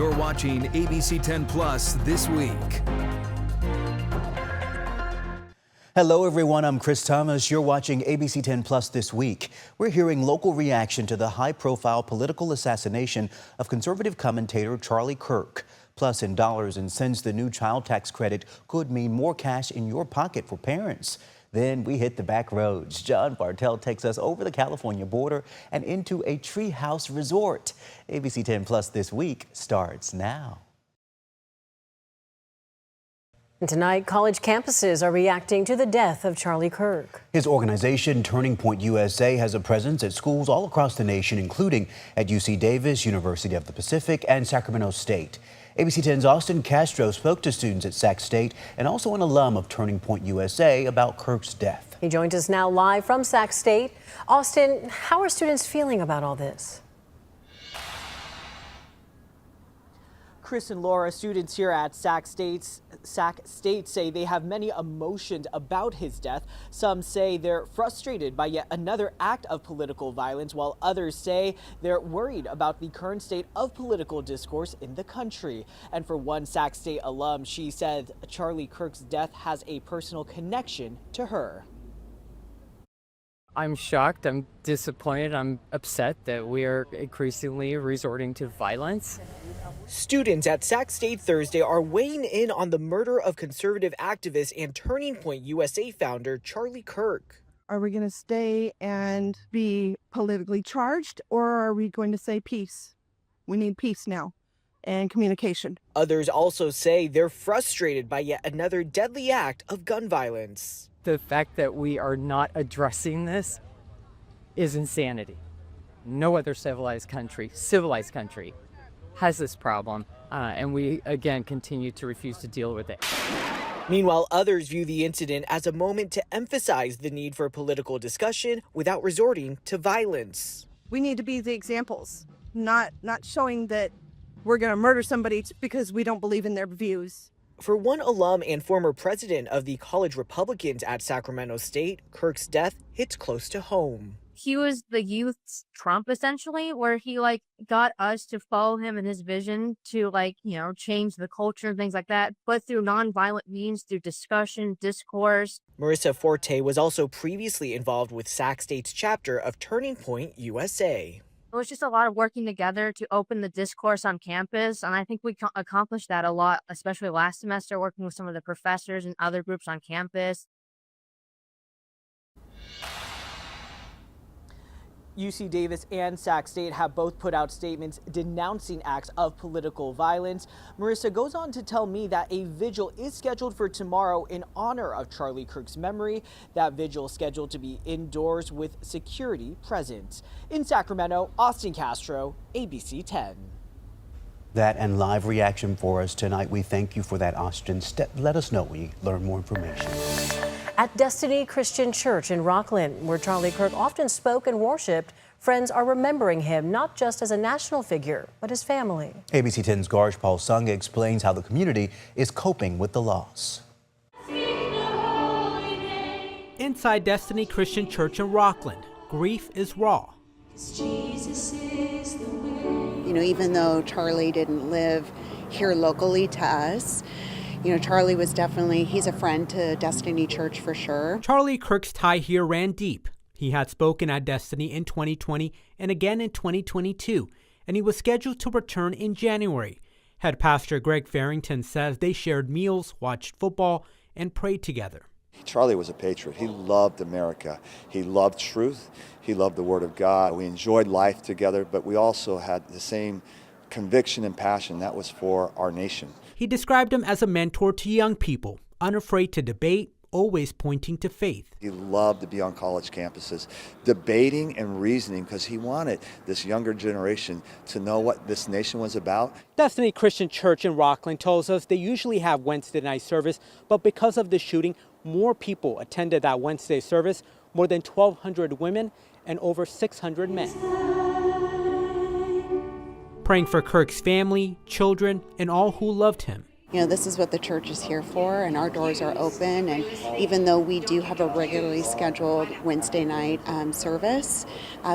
You're watching ABC10 Plus This Week. Hello everyone, I'm Chris Thomas. You're watching ABC10 Plus This Week. We're hearing local reaction to the high-profile political assassination of conservative commentator Charlie Kirk. Plus, in dollars and cents, the new child tax credit could mean more cash in your pocket for parents. Then we hit the back roads. John Bartel takes us over the California border and into a treehouse resort. ABC10 Plus This Week starts now. And tonight, college campuses are reacting to the death of Charlie Kirk. His organization, Turning Point USA, has a presence at schools all across the nation, including at UC Davis, University of the Pacific, and Sacramento State. ABC 10's Austin Castro spoke to students at Sac State and also an alum of Turning Point USA about Kirk's death. He joins us now live from Sac State. Austin, how are students feeling about all this? Chris and Laura, students here at Sac State say they have many emotions about his death. Some say they're frustrated by yet another act of political violence, while others say they're worried about the current state of political discourse in the country. And for one Sac State alum, she said Charlie Kirk's death has a personal connection to her. I'm shocked, I'm disappointed, I'm upset that we are increasingly resorting to violence. Students at Sac State Thursday are weighing in on the murder of conservative activist and Turning Point USA founder Charlie Kirk. Are we going to stay and be politically charged, or are we going to say peace? We need peace now and communication. Others also say they're frustrated by yet another deadly act of gun violence. The fact that we are not addressing this is insanity. No other civilized country has this problem, and we again continue to refuse to deal with it. Meanwhile, others view the incident as a moment to emphasize the need for political discussion without resorting to violence. We need to be the examples, not showing that we're going to murder somebody because we don't believe in their views. For one alum and former president of the College Republicans at Sacramento State, Kirk's death hits close to home. He was the youth's Trump, essentially, where he got us to follow him and his vision to change the culture and things like that, but through nonviolent means, through discussion, discourse. Marissa Forte was also previously involved with Sac State's chapter of Turning Point USA. It was just a lot of working together to open the discourse on campus, and I think we accomplished that a lot, especially last semester, working with some of the professors and other groups on campus. UC Davis and Sac State have both put out statements denouncing acts of political violence. Marissa goes on to tell me that a vigil is scheduled for tomorrow in honor of Charlie Kirk's memory. That vigil is scheduled to be indoors with security present. In Sacramento, Austin Castro, ABC 10. That and live reaction for us tonight. We thank you for that, Austin. Let us know when you learn more information. At Destiny Christian Church in Rockland, where Charlie Kirk often spoke and worshiped, friends are remembering him not just as a national figure, but as family. ABC 10's Garj Paul Sung explains how the community is coping with the loss. Inside Destiny Christian Church in Rockland, grief is raw. Even though Charlie didn't live here locally to us, Charlie was he's a friend to Destiny Church for sure. Charlie Kirk's tie here ran deep. He had spoken at Destiny in 2020 and again in 2022, and he was scheduled to return in January. Head pastor Greg Farrington says they shared meals, watched football, and prayed together. Charlie was a patriot. He loved America. He loved truth. He loved the Word of God. We enjoyed life together, but we also had the same conviction and passion. That was for our nation. He described him as a mentor to young people, unafraid to debate, always pointing to faith. He loved to be on college campuses, debating and reasoning, because he wanted this younger generation to know what this nation was about. Destiny Christian Church in Rockland tells us they usually have Wednesday night service, but because of the shooting, more people attended that Wednesday service, more than 1,200 women and over 600 men. Praying for Kirk's family, children, and all who loved him. This is what the church is here for, and our doors are open. And even though we do have a regularly scheduled Wednesday night service,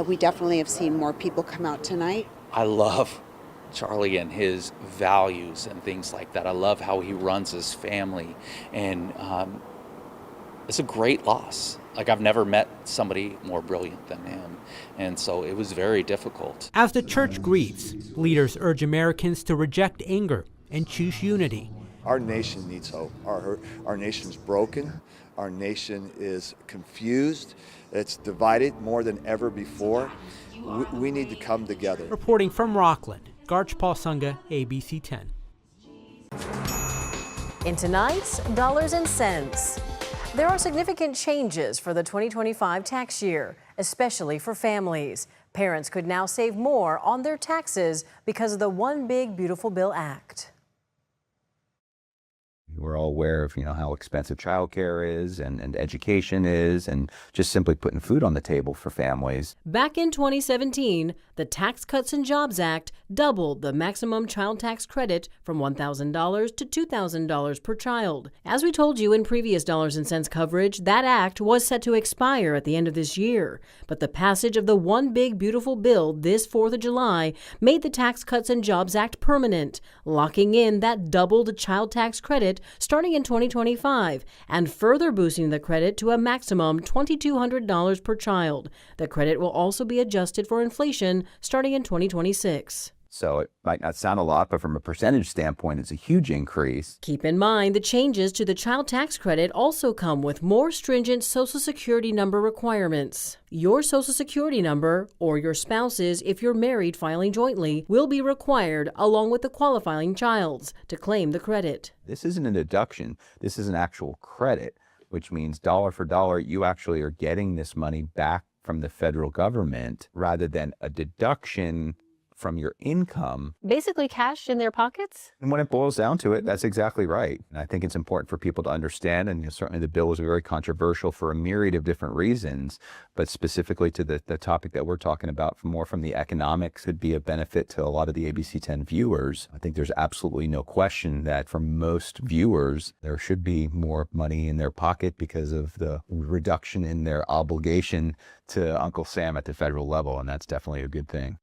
we definitely have seen more people come out tonight. I love Charlie and his values and things like that. I love how he runs his family, and it's a great loss. Like, I've never met somebody more brilliant than him, and so it was very difficult. As the church grieves, leaders urge Americans to reject anger and choose unity. Our nation needs hope. Our nation's broken. Our nation is confused. It's divided more than ever before. We need to come together. Reporting from Rockland, Garch Paulsunga, ABC 10. In tonight's Dollars and Cents, there are significant changes for the 2025 tax year, especially for families. Parents could now save more on their taxes because of the One Big Beautiful Bill Act. We're all aware of, how expensive childcare is and education is, and just simply putting food on the table for families. Back in 2017, the Tax Cuts and Jobs Act doubled the maximum child tax credit from $1,000 to $2,000 per child. As we told you in previous Dollars and Cents coverage, that act was set to expire at the end of this year. But the passage of the One Big Beautiful Bill this 4th of July made the Tax Cuts and Jobs Act permanent, locking in that doubled child tax credit starting in 2025 and further boosting the credit to a maximum $2,200 per child. The credit will also be adjusted for inflation starting in 2026. So it might not sound a lot, but from a percentage standpoint, it's a huge increase. Keep in mind the changes to the child tax credit also come with more stringent Social Security number requirements. Your Social Security number, or your spouse's if you're married filing jointly, will be required along with the qualifying child's to claim the credit. This isn't a deduction. This is an actual credit, which means dollar for dollar, you actually are getting this money back from the federal government rather than a deduction from your income. Basically cash in their pockets? And when it boils down to it, that's exactly right. And I think it's important for people to understand, and certainly the bill is very controversial for a myriad of different reasons, but specifically to the topic that we're talking about, more from the economics, could be a benefit to a lot of the ABC 10 viewers. I think there's absolutely no question that for most viewers, there should be more money in their pocket because of the reduction in their obligation to Uncle Sam at the federal level, and that's definitely a good thing.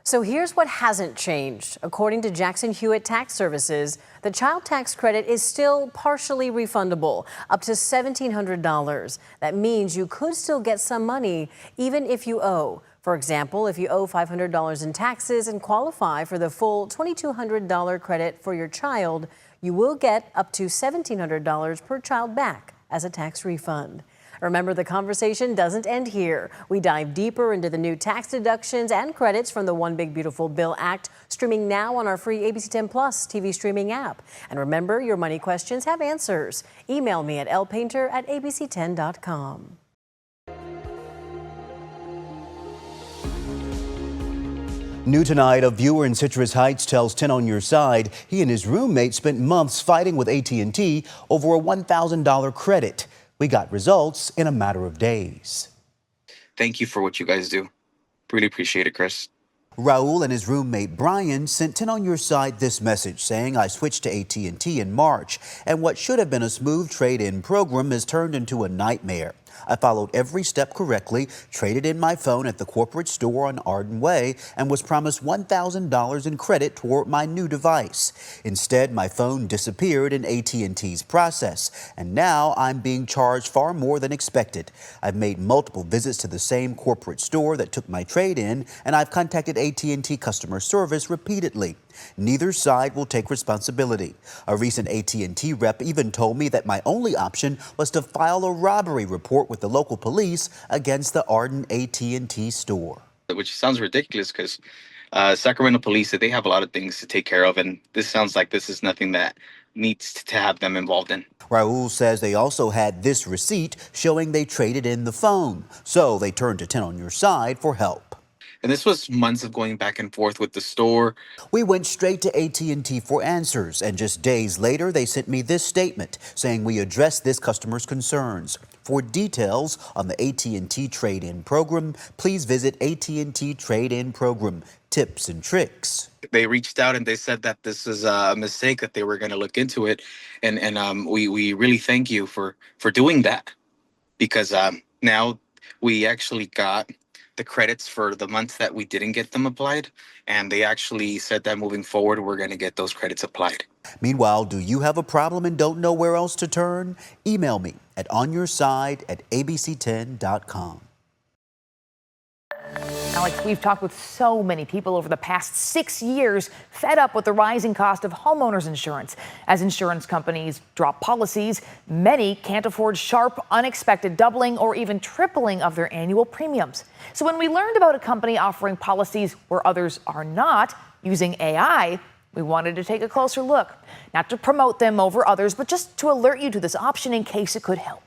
So here's what hasn't changed. According to Jackson Hewitt Tax Services, the child tax credit is still partially refundable, up to $1,700. That means you could still get some money even if you owe. For example, if you owe $500 in taxes and qualify for the full $2,200 credit for your child, you will get up to $1,700 per child back as a tax refund. Remember, the conversation doesn't end here. We dive deeper into the new tax deductions and credits from the One Big Beautiful Bill Act, streaming now on our free ABC 10 Plus TV streaming app. And remember, your money questions have answers. Email me at lpainter@abc10.com. New tonight, a viewer in Citrus Heights tells 10 on Your Side he and his roommate spent months fighting with AT&T over a $1,000 credit. We got results in a matter of days. Thank you for what you guys do. Really appreciate it, Chris. Raul and his roommate Brian sent 10 on Your Side this message saying, I switched to AT&T in March, and what should have been a smooth trade-in program has turned into a nightmare. I followed every step correctly, traded in my phone at the corporate store on Arden Way, and was promised $1,000 in credit toward my new device. Instead, my phone disappeared in AT&T's process, and now I'm being charged far more than expected. I've made multiple visits to the same corporate store that took my trade-in, and I've contacted AT&T customer service repeatedly. Neither side will take responsibility. A recent AT&T rep even told me that my only option was to file a robbery report with the local police against the Arden AT&T store. Which sounds ridiculous because Sacramento police, they have a lot of things to take care of, and this sounds like this is nothing that needs to have them involved in. Raul says they also had this receipt showing they traded in the phone, so they turned to 10 on Your Side for help. And this was months of going back and forth with the store. We went straight to AT&T for answers, and just days later, they sent me this statement saying we addressed this customer's concerns. For details on the AT&T trade-in program, please visit AT&T trade-in program tips and tricks. They reached out and they said that this is a mistake, that they were going to look into it. And we really thank you for doing that, because now we actually got the credits for the months that we didn't get them applied. And they actually said that moving forward, we're going to get those credits applied. Meanwhile, do you have a problem and don't know where else to turn? Email me at onyourside@abc10.com. Alex, we've talked with so many people over the past 6 years, fed up with the rising cost of homeowners insurance. As insurance companies drop policies, many can't afford sharp, unexpected doubling or even tripling of their annual premiums. So when we learned about a company offering policies where others are not, using AI, we wanted to take a closer look. Not to promote them over others, but just to alert you to this option in case it could help.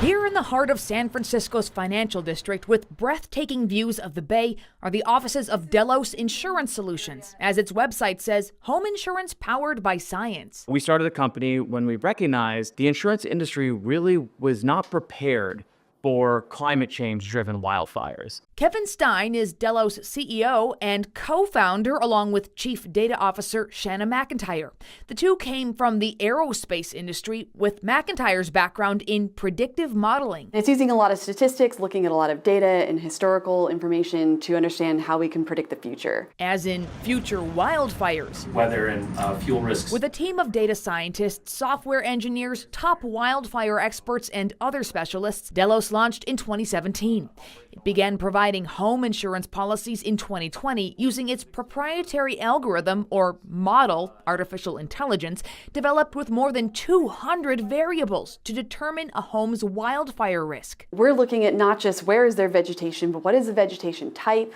Here in the heart of San Francisco's financial district, with breathtaking views of the bay, are the offices of Delos Insurance Solutions. As its website says, home insurance powered by science. We started the company when we recognized the insurance industry really was not prepared for climate change-driven wildfires. Kevin Stein is Delos' CEO and co-founder, along with Chief Data Officer Shanna McIntyre. The two came from the aerospace industry, with McIntyre's background in predictive modeling. It's using a lot of statistics, looking at a lot of data and historical information to understand how we can predict the future. As in future wildfires. Weather and fuel risks. With a team of data scientists, software engineers, top wildfire experts, and other specialists, Delos launched in 2017. It began providing home insurance policies in 2020 using its proprietary algorithm or model, artificial intelligence, developed with more than 200 variables to determine a home's wildfire risk. We're looking at not just where is their vegetation, but what is the vegetation type,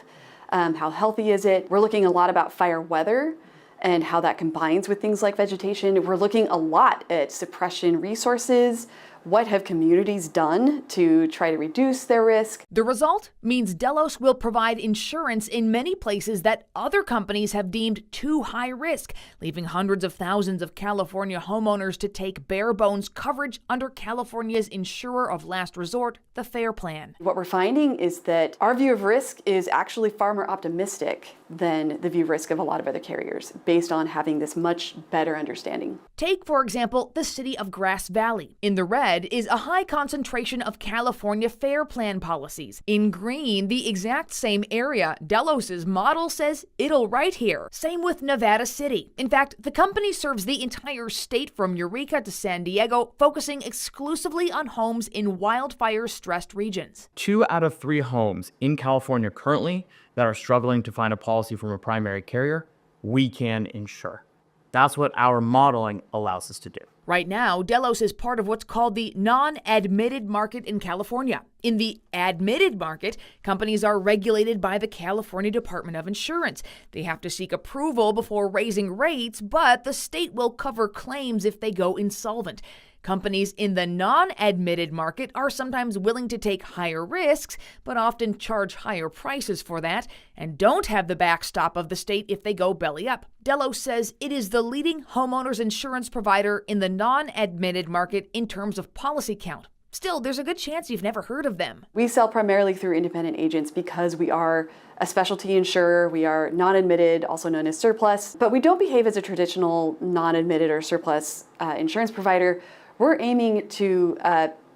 how healthy is it. We're looking a lot about fire weather and how that combines with things like vegetation. We're looking a lot at suppression resources. What have communities done to try to reduce their risk? The result means Delos will provide insurance in many places that other companies have deemed too high risk, leaving hundreds of thousands of California homeowners to take bare bones coverage under California's insurer of last resort, the FAIR Plan. What we're finding is that our view of risk is actually far more optimistic than the view of risk of a lot of other carriers, based on having this much better understanding. Take, for example, the city of Grass Valley. In the red is a high concentration of California FAIR Plan policies. In green, the exact same area. Delos' model says it'll right here. Same with Nevada City. In fact, the company serves the entire state from Eureka to San Diego, focusing exclusively on homes in wildfire-stressed regions. 2 out of 3 homes in California currently that are struggling to find a policy from a primary carrier, we can insure. That's what our modeling allows us to do. Right now, Delos is part of what's called the non-admitted market in California. In the admitted market, companies are regulated by the California Department of Insurance. They have to seek approval before raising rates, but the state will cover claims if they go insolvent. Companies in the non-admitted market are sometimes willing to take higher risks, but often charge higher prices for that, and don't have the backstop of the state if they go belly up. Delos says it is the leading homeowners insurance provider in the non-admitted market in terms of policy count. Still, there's a good chance you've never heard of them. We sell primarily through independent agents because we are a specialty insurer. We are non-admitted, also known as surplus, but we don't behave as a traditional non-admitted or surplus insurance provider. We're aiming to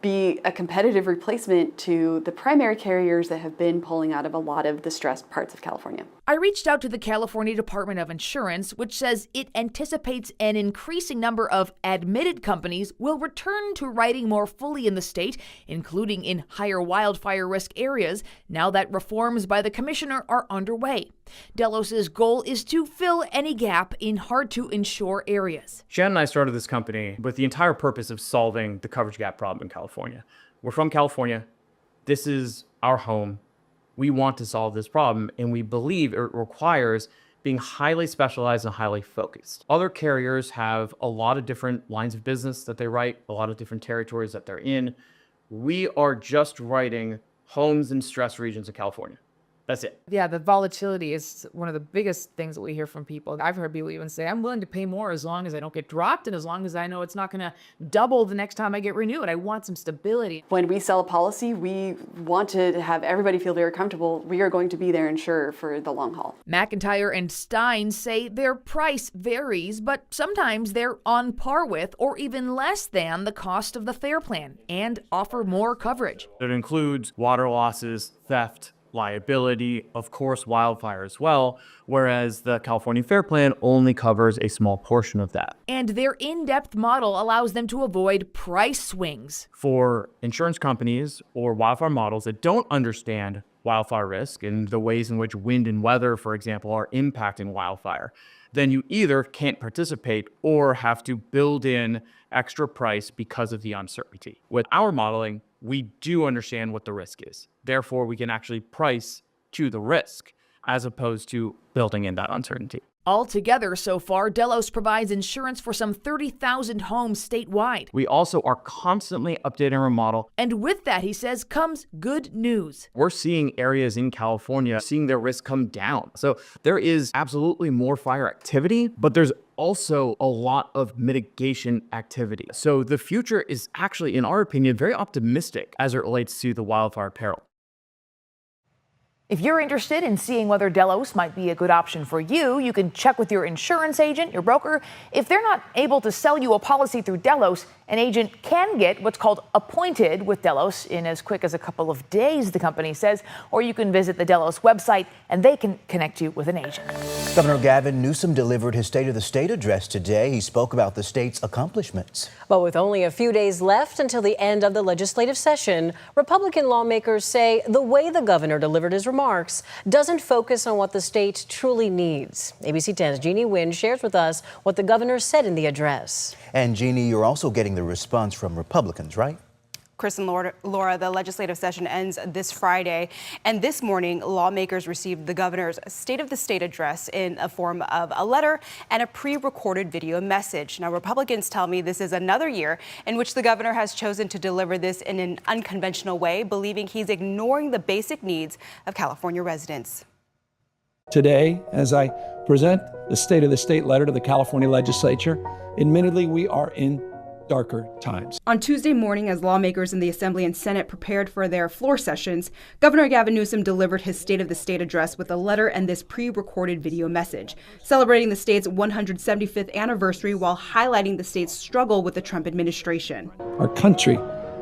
be a competitive replacement to the primary carriers that have been pulling out of a lot of the stressed parts of California. I reached out to the California Department of Insurance, which says it anticipates an increasing number of admitted companies will return to writing more fully in the state, including in higher wildfire risk areas, now that reforms by the commissioner are underway. Delos' goal is to fill any gap in hard-to-insure areas. Shannon and I started this company with the entire purpose of solving the coverage gap problem in California. We're from California. This is our home. We want to solve this problem, and we believe it requires being highly specialized and highly focused. Other carriers have a lot of different lines of business that they write, a lot of different territories that they're in. We are just writing homes in stress regions of California. That's it. Yeah, the volatility is one of the biggest things that we hear from people. I've heard people even say, I'm willing to pay more as long as I don't get dropped and as long as I know it's not going to double the next time I get renewed. I want some stability. When we sell a policy, we want to have everybody feel very comfortable. We are going to be their insurer for the long haul. McIntyre and Stein say their price varies, but sometimes they're on par with or even less than the cost of the FAIR plan and offer more coverage. It includes water losses, theft, liability, of course, wildfire as well, whereas the California FAIR Plan only covers a small portion of that. And their in-depth model allows them to avoid price swings. For insurance companies or wildfire models that don't understand wildfire risk and the ways in which wind and weather, for example, are impacting wildfire, then you either can't participate or have to build in extra price because of the uncertainty. With our modeling, we do understand what the risk is. Therefore, we can actually price to the risk as opposed to building in that uncertainty. Altogether, so far, Delos provides insurance for some 30,000 homes statewide. We also are constantly updating our model. And with that, he says, comes good news. We're seeing areas in California seeing their risk come down. So there is absolutely more fire activity, but there's also a lot of mitigation activity. So the future is actually, in our opinion, very optimistic as it relates to the wildfire peril. If you're interested in seeing whether Delos might be a good option for you, you can check with your insurance agent, your broker. If they're not able to sell you a policy through Delos, an agent can get what's called appointed with Delos in as quick as a couple of days, the company says, or you can visit the Delos website and they can connect you with an agent. Governor Gavin Newsom delivered his State of the State address today. He spoke about the state's accomplishments. But with only a few days left until the end of the legislative session, Republican lawmakers say the way the governor delivered his remarks doesn't focus on what the state truly needs. ABC 10's Jeannie Nguyen shares with us what the governor said in the address. And Jeannie, you're also getting the response from Republicans, right? Chris and Laura, the legislative session ends this Friday, and this morning lawmakers received the governor's State of the State address in a form of a letter and a pre-recorded video message. Now, Republicans tell me this is another year in which the governor has chosen to deliver this in an unconventional way, believing he's ignoring the basic needs of California residents. Today, as I present the State of the State letter to the California legislature, admittedly, we are in darker times. On Tuesday morning, as lawmakers in the Assembly and Senate prepared for their floor sessions, Governor Gavin Newsom delivered his State of the State address with a letter and this pre-recorded video message, celebrating the state's 175th anniversary while highlighting the state's struggle with the Trump administration. Our country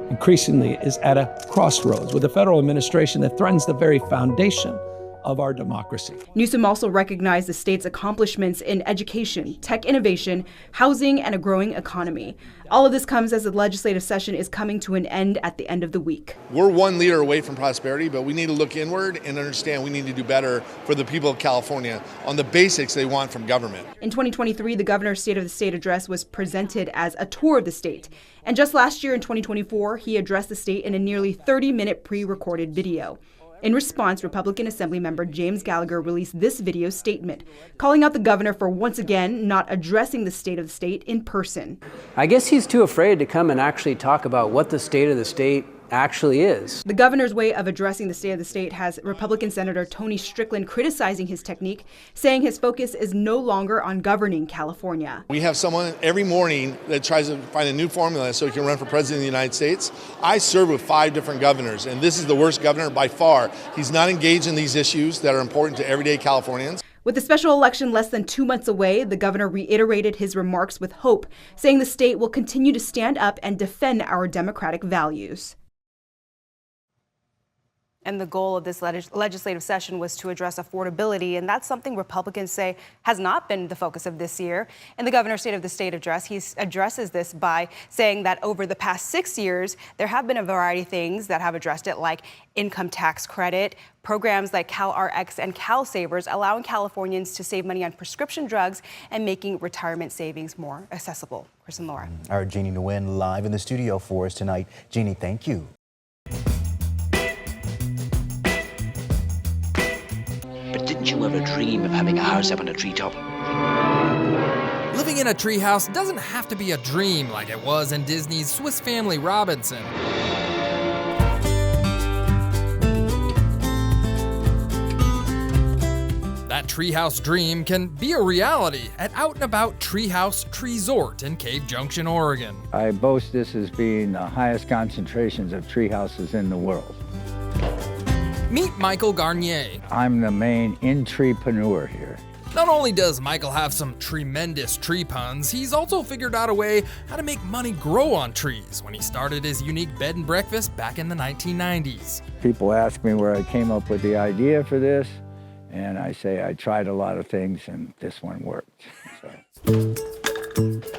increasingly is at a crossroads with a federal administration that threatens the very foundation of our democracy. Newsom also recognized the state's accomplishments in education, tech innovation, housing, and a growing economy. All of this comes as the legislative session is coming to an end at the end of the week. We're one leader away from prosperity, but we need to look inward and understand we need to do better for the people of California on the basics they want from government. In 2023, the governor's State of the State address was presented as a tour of the state. And just last year in 2024, he addressed the state in a nearly 30-minute pre-recorded video. In response, Republican Assembly member James Gallagher released this video statement, calling out the governor for once again not addressing the state of the state in person. I guess he's too afraid to come and actually talk about what the state of the state actually is. The governor's way of addressing the state of the state has Republican Senator Tony Strickland criticizing his technique, saying his focus is no longer on governing California. We have someone every morning that tries to find a new formula so he can run for president of the United States. I served with 5 different governors, and this is the worst governor by far. He's not engaged in these issues that are important to everyday Californians. With the special election less than 2 months away, the governor reiterated his remarks with hope, saying the state will continue to stand up and defend our democratic values. And the goal of this legislative session was to address affordability, and that's something Republicans say has not been the focus of this year. In the governor's State of the State address, he addresses this by saying that over the past 6 years, there have been a variety of things that have addressed it, like income tax credit, programs like CalRx and CalSavers, allowing Californians to save money on prescription drugs and making retirement savings more accessible. Chris and Laura. Our Jeannie Nguyen live in the studio for us tonight. Jeannie, thank you. But didn't you ever dream of having a house up on a treetop? Living in a treehouse doesn't have to be a dream like it was in Disney's Swiss Family Robinson. that treehouse dream can be a reality at Out and About Treehouse Treesort in Cave Junction, Oregon. I boast this as being the highest concentrations of tree houses in the world. Meet Michael Garnier. I'm the main entrepreneur here. Not only does Michael have some tremendous tree puns, he's also figured out a way how to make money grow on trees when he started his unique bed and breakfast back in the 1990s. People ask me where I came up with the idea for this, and I say I tried a lot of things and this one worked.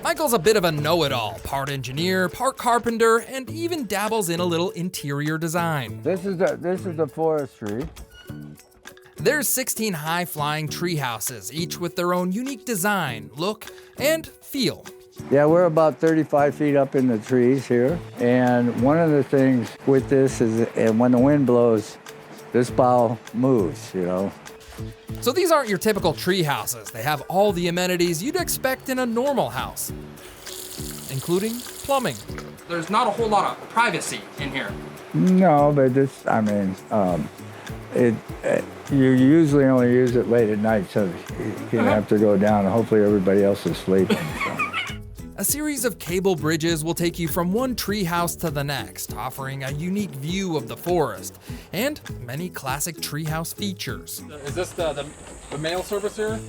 Michael's a bit of a know-it-all, part engineer, part carpenter, and even dabbles in a little interior design. This is the forestry. There's 16 high-flying tree houses, each with their own unique design, look, and feel. Yeah, we're about 35 feet up in the trees here. And one of the things with this is, and when the wind blows, this bough moves, you know. So these aren't your typical tree houses. They have all the amenities you'd expect in a normal house, including plumbing. There's not a whole lot of privacy in here. No, but this, I mean, you usually only use it late at night, so you have to go down and hopefully everybody else is sleeping. So. A series of cable bridges will take you from one tree house to the next, offering a unique view of the forest and many classic treehouse features. Is this the mail service here?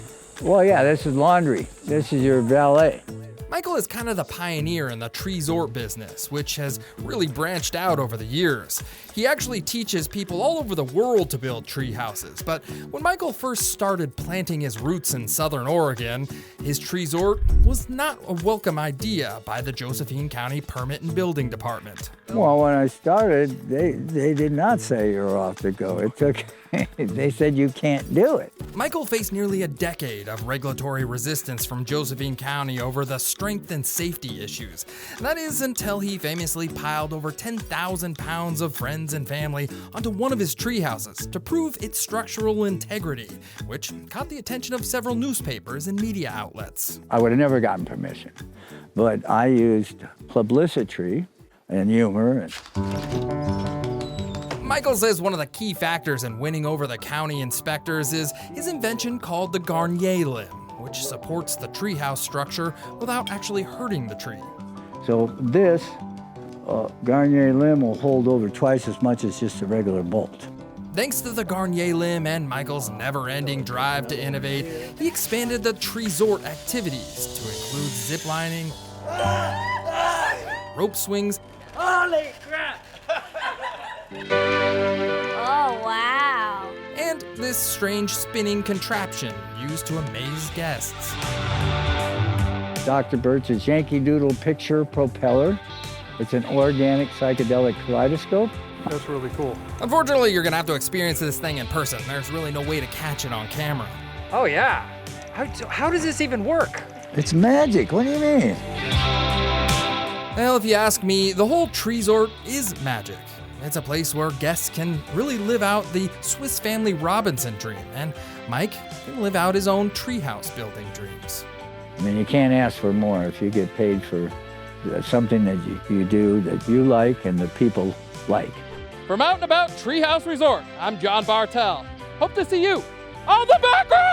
Well, yeah, this is laundry. This is your valet. Michael is kind of the pioneer in the treesort business, which has really branched out over the years. He actually teaches people all over the world to build tree houses, but when Michael first started planting his roots in southern Oregon, his treesort was not a welcome idea by the Josephine County Permit and Building Department. Well, when I started, they did not say you're off to go. It took, they said you can't do it. Michael faced nearly a decade of regulatory resistance from Josephine County over the strength and safety issues. That is until he famously piled over 10,000 pounds of friends and family onto one of his tree houses to prove its structural integrity, which caught the attention of several newspapers and media outlets. I would have never gotten permission, but I used publicity and humor. Michael says one of the key factors in winning over the county inspectors is his invention called the Garnier limb, which supports the treehouse structure without actually hurting the tree. So this Garnier limb will hold over twice as much as just a regular bolt. Thanks to the Garnier limb and Michael's never-ending drive to innovate, he expanded the treesort activities to include ziplining, rope swings, holy crap! Oh, wow. And this strange spinning contraption used to amaze guests. Dr. Birch's Yankee Doodle picture propeller. It's an organic psychedelic kaleidoscope. That's really cool. Unfortunately, you're gonna have to experience this thing in person. There's really no way to catch it on camera. Oh yeah. How does this even work? It's magic. What do you mean? Well, if you ask me, the whole treesort is magic. It's a place where guests can really live out the Swiss Family Robinson dream, and Mike can live out his own treehouse building dreams. I mean, you can't ask for more if you get paid for something that you do that you like and the people like. From Out and About Treehouse Resort, I'm John Bartel. Hope to see you on the background!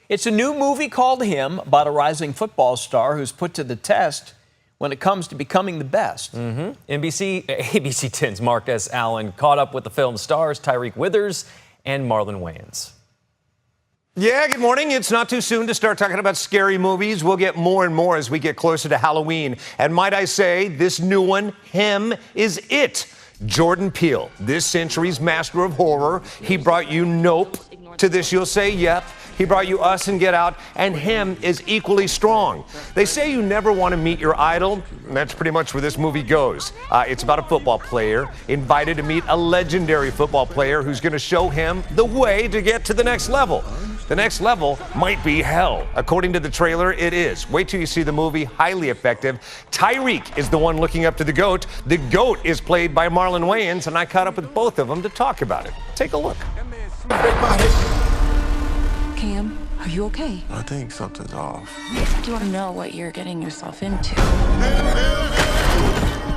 It's a new movie called Him about a rising football star who's put to the test when it comes to becoming the best. ABC10's Mark S. Allen caught up with the film stars Tyreek Withers and Marlon Wayans. Yeah, good morning. It's not too soon to start talking about scary movies. We'll get more and more as we get closer to Halloween. And might I say, this new one, Him, is it. Jordan Peele, this century's master of horror. He brought you Nope. To this, you'll say, yep. He brought you Us and Get Out, and Him is equally strong. They say you never want to meet your idol, and that's pretty much where this movie goes. It's about a football player invited to meet a legendary football player who's going to show him the way to get to the next level. The next level might be hell. According to the trailer, it is. Wait till you see the movie. Highly effective. Tyreek is the one looking up to the GOAT. The GOAT is played by Marlon Wayans, and I caught up with both of them to talk about it. Take a look. Cam, are you okay? I think something's off. You don't know what you're getting yourself into.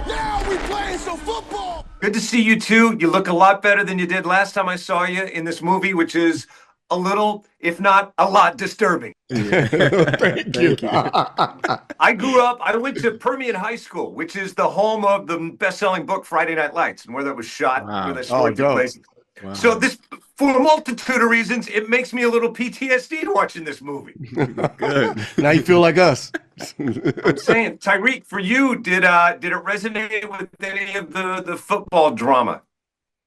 Now we playing some football! Good to see you two. You look a lot better than you did last time I saw you in this movie, which is a little, if not a lot, disturbing. Thank you. I went to Permian High School, which is the home of the best-selling book Friday Night Lights, and where that was shot, where that story took place. Wow. So this, for a multitude of reasons, it makes me a little PTSD watching this movie. Good. Now you feel like us. I'm saying, Tyreek, for you, did it resonate with any of the football drama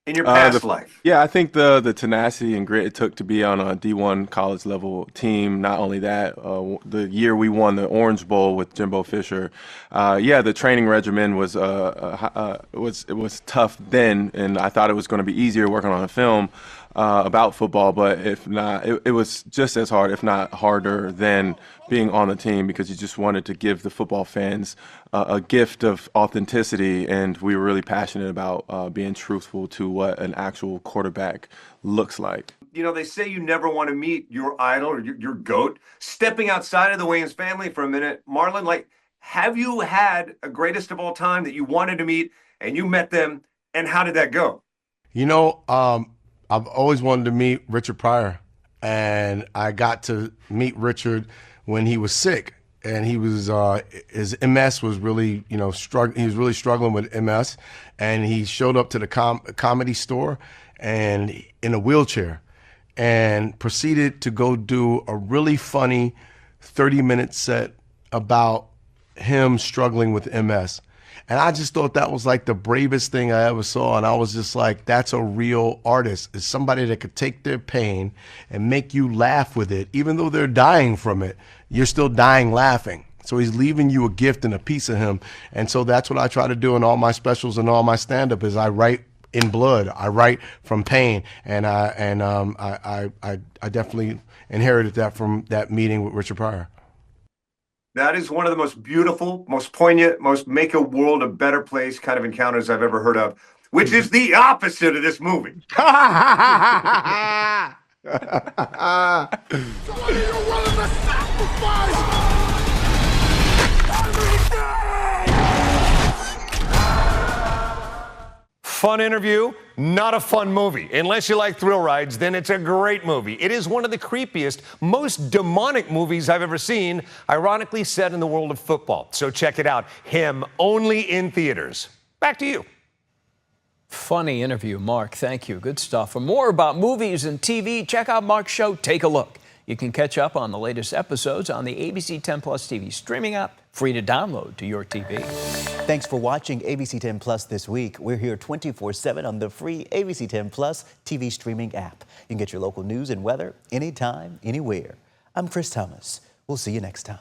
in your past life? Yeah, I think the tenacity and grit it took to be on a D1 college level team. Not only that, the year we won the Orange Bowl with Jimbo Fisher, the training regimen was tough then, and I thought it was going to be easier working on a film about football, but if not, it was just as hard, if not harder, than being on the team, because you just wanted to give the football fans a gift of authenticity, and we were really passionate about being truthful to what an actual quarterback looks like. You know, they say you never want to meet your idol or your GOAT. Stepping outside of the Wayans family for a minute, Marlon, have you had a greatest of all time that you wanted to meet and you met them, and how did that go? You know, I've always wanted to meet Richard Pryor, and I got to meet Richard when he was sick, and he was his MS was really, he was really struggling with MS, and he showed up to the comedy store and in a wheelchair, and proceeded to go do a really funny 30-minute set about him struggling with MS. And I just thought that was like the bravest thing I ever saw. And I was just like, that's a real artist. It's somebody that could take their pain and make you laugh with it. Even though they're dying from it, you're still dying laughing. So he's leaving you a gift and a piece of him. And so that's what I try to do in all my specials and all my stand-up is I write in blood. I write from pain. And I definitely inherited that from that meeting with Richard Pryor. That is one of the most beautiful, most poignant, most make a world a better place kind of encounters I've ever heard of, which is the opposite of this movie. Fun interview, not a fun movie. Unless you like thrill rides, then it's a great movie. It is one of the creepiest, most demonic movies I've ever seen, ironically set in the world of football. So check it out. Him, only in theaters. Back to you. Funny interview, Mark. Thank you. Good stuff. For more about movies and TV, check out Mark's show, Take a Look. You can catch up on the latest episodes on the ABC10 Plus TV streaming app, free to download to your TV. Thanks for watching ABC10 Plus this week. We're here 24/7 on the free ABC10 Plus TV streaming app. You can get your local news and weather anytime, anywhere. I'm Chris Thomas. We'll see you next time.